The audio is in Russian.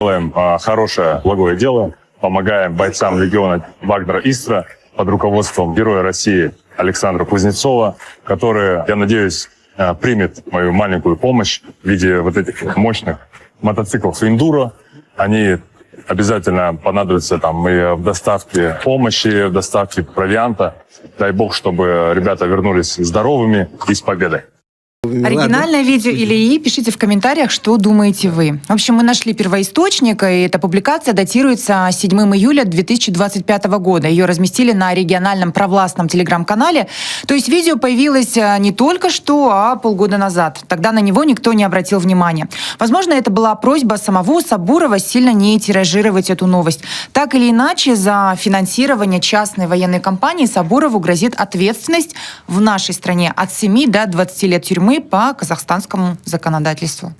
Делаем хорошее, благое дело, помогаем бойцам легиона Вагнера-Истра под руководством Героя России Александра Кузнецова, который, я надеюсь, примет мою маленькую помощь в виде вот этих мощных мотоциклов «Эндуро». Они обязательно понадобятся там и в доставке помощи, в доставке провианта. Дай бог, чтобы ребята вернулись здоровыми и с победой. Оригинальное видео Ильи, пишите в комментариях, что думаете вы. В общем, мы нашли первоисточник, и эта публикация датируется 7 июля 2025 года. Ее разместили на региональном провластном телеграм-канале. То есть видео появилось не только что, а полгода назад. Тогда на него никто не обратил внимания. Возможно, это была просьба самого Сабурова сильно не тиражировать эту новость. Так или иначе, за финансирование частной военной компании Сабурову грозит ответственность в нашей стране от 7 до 20 лет тюрьмы по казахстанскому законодательству.